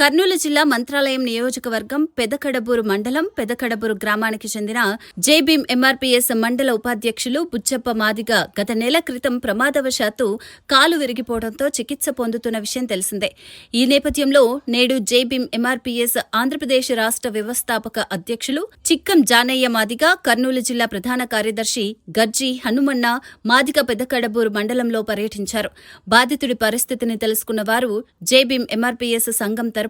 కర్నూలు జిల్లా మంత్రాలయం నియోజకవర్గం పెదకడబూరు మండలం పెదకడబూరు గ్రామానికి చెందిన జైభీం ఎంఆర్పీఎస్ మండల ఉపాధ్యక్షులు బుచ్చప్ప మాదిగ గత నెల క్రితం ప్రమాదవశాత్తు కాలు విరిగిపోవడంతో చికిత్స పొందుతున్న విషయం తెలిసిందే. ఈ నేపథ్యంలో నేడు జైభీం ఎంఆర్పీఎస్ ఆంధ్రప్రదేశ్ రాష్ట్ర వ్యవస్థాపక అధ్యక్షులు చిక్కం జానయ్య మాదిగ, కర్నూలు జిల్లా ప్రధాన కార్యదర్శి గర్జి హనుమన్న మాదిగ పెదకడబూరు మండలంలో పర్యటించారు. బాధితుడి పరిస్థితిని తెలుసుకున్న వారు జైభీం ఎంఆర్పీఎస్ సంఘం తరపున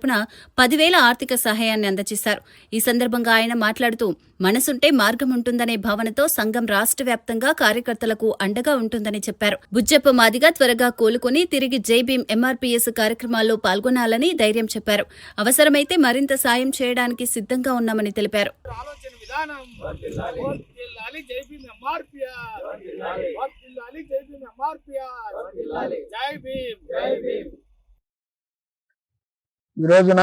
10,000 ఆర్థిక సహాయాన్ని అందజేశారు. ఈ సందర్భంగా ఆయన మాట్లాడుతూ, మనసుంటే మార్గం ఉంటుందనే భావనతో సంఘం రాష్ట్ర వ్యాప్తంగా కార్యకర్తలకు అండగా ఉంటుందని చెప్పారు. బుజ్జప్ప మాదిగ త్వరగా కోలుకుని తిరిగి జైభీం ఎంఆర్పీఎస్ కార్యక్రమాల్లో పాల్గొనాలని ధైర్యం చెప్పారు. అవసరమైతే మరింత సాయం చేయడానికి సిద్ధంగా ఉన్నామని తెలిపారు. ఈ రోజున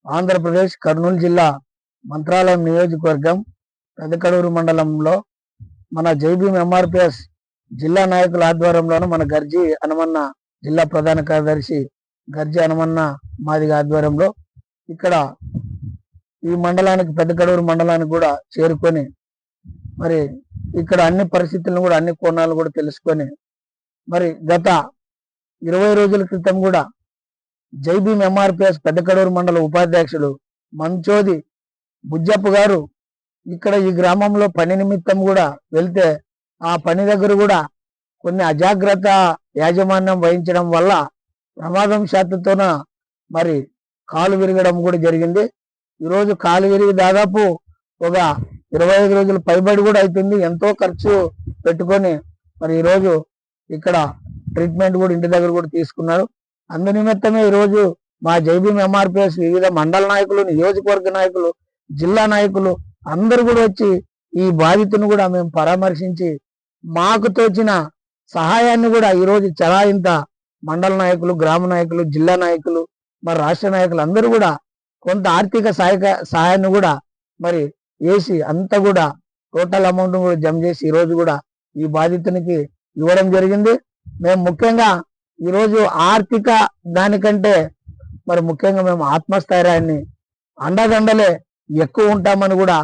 ఆంధ్రప్రదేశ్ కర్నూలు జిల్లా మంత్రాలయం నియోజకవర్గం పెదకడూరు మండలంలో మన జైభీం ఎంఆర్పీఎస్ జిల్లా నాయకుల ఆధ్వర్యంలోనూ మన గర్జి హనుమన్న జిల్లా ప్రధాన కార్యదర్శి గర్జి హనుమన్న మాదిగ ఆధ్వర్యంలో ఇక్కడ ఈ మండలానికి పెదకడూరు మండలానికి కూడా చేరుకొని మరి ఇక్కడ అన్ని పరిస్థితులను కూడా అన్ని కోణాలు కూడా తెలుసుకొని మరి గత 20 రోజుల క్రితం కూడా జైభీం ఎంఆర్పీఎస్ పెద్దకడూరు మండల ఉపాధ్యక్షులు మంచోది బుజ్జప్ప గారు ఇక్కడ ఈ గ్రామంలో పని నిమిత్తం కూడా వెళ్తే ఆ పని దగ్గర కూడా కొన్ని అజాగ్రత్త యాజమాన్యం వహించడం వల్ల ప్రమాదం శాతంతోన మరి కాలు విరగడం కూడా జరిగింది. ఈరోజు కాలు విరిగి దాదాపు ఒక 25 రోజులు పైబడి కూడా అవుతుంది. ఎంతో ఖర్చు పెట్టుకొని మరి ఈరోజు ఇక్కడ ట్రీట్మెంట్ కూడా ఇంటి దగ్గర కూడా తీసుకున్నారు. అందు నిమిత్తమే ఈరోజు మా జైభీం ఎంఆర్పీఎస్ వివిధ మండల నాయకులు, నియోజకవర్గ నాయకులు, జిల్లా నాయకులు అందరూ కూడా వచ్చి ఈ బాధితుని కూడా మేము పరామర్శించి మాకు తోచిన సహాయాన్ని కూడా ఈరోజు చలాయింత మండల నాయకులు, గ్రామ నాయకులు, జిల్లా నాయకులు, మరి రాష్ట్ర నాయకులు అందరూ కూడా కొంత ఆర్థిక సహాయాన్ని కూడా మరి వేసి అంతా కూడా టోటల్ అమౌంట్ కూడా జమ చేసి ఈరోజు కూడా ఈ బాధితునికి ఇవ్వడం జరిగింది. మేము ముఖ్యంగా ఈరోజు ఆర్థిక దానికంటే మరి ముఖ్యంగా మేము ఆత్మస్థైర్యాన్ని అండదండలే ఎక్కువ ఉంటామని కూడా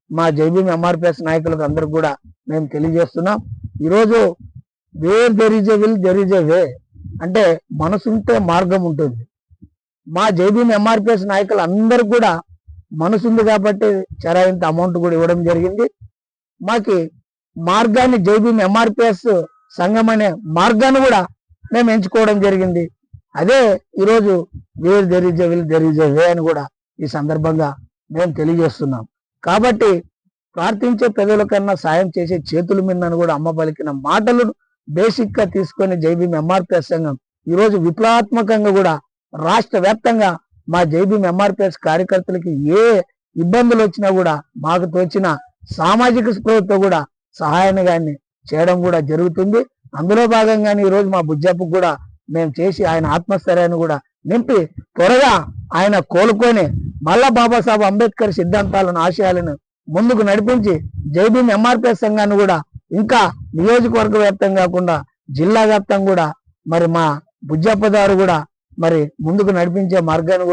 మా జైభీం ఎంఆర్పీఎస్ నాయకులకు అందరికి కూడా మేము తెలియజేస్తున్నాం. ఈరోజు where there is a will there is a way అంటే మనసుంటే మార్గం ఉంటుంది. మా జైభీం ఎంఆర్పీఎస్ నాయకులు అందరికి కూడా మనసుంది కాబట్టి చరాయింత అమౌంట్ కూడా ఇవ్వడం జరిగింది. మాకి మార్గాన్ని జైభీం ఎంఆర్పీఎస్ సంఘం అనే మార్గాన్ని కూడా మేము ఎంచుకోవడం జరిగింది. అదే ఈరోజు where there is a will there is a way అని కూడా ఈ సందర్భంగా మేము తెలియజేస్తున్నాం. కాబట్టి ప్రార్థించే పెదవుల కన్నా సాయం చేసే చేతుల మీద కూడా అమ్మ పలికిన మాటలను బేసిక్ గా తీసుకొని జైభీం ఎంఆర్పీఎస్ సంఘం ఈరోజు విప్లవాత్మకంగా కూడా రాష్ట్ర వ్యాప్తంగా మా జైభీం ఎంఆర్పీఎస్ కార్యకర్తలకి ఏ ఇబ్బందులు వచ్చినా కూడా మాకు తోచిన సామాజిక స్పృహతో కూడా సహాయాన్ని చేయడం కూడా జరుగుతుంది. అందులో భాగంగానే ఈరోజు మా బుజ్జప్పకు కూడా మేము చేసి ఆయన ఆత్మస్థైర్యాన్ని కూడా నింపి త్వరగా ఆయన కోలుకొని మళ్ళా బాబాసాహెబ్ అంబేద్కర్ సిద్ధాంతాలను, ఆశయాలను ముందుకు నడిపించి జైభీం ఎంఆర్పీఎస్ సంఘాన్ని కూడా ఇంకా నియోజకవర్గ వ్యాప్తం కాకుండా జిల్లా వ్యాప్తం కూడా మరి మా బుజ్జప్ప గారు కూడా మరి ముందుకు నడిపించే మార్గాన్ని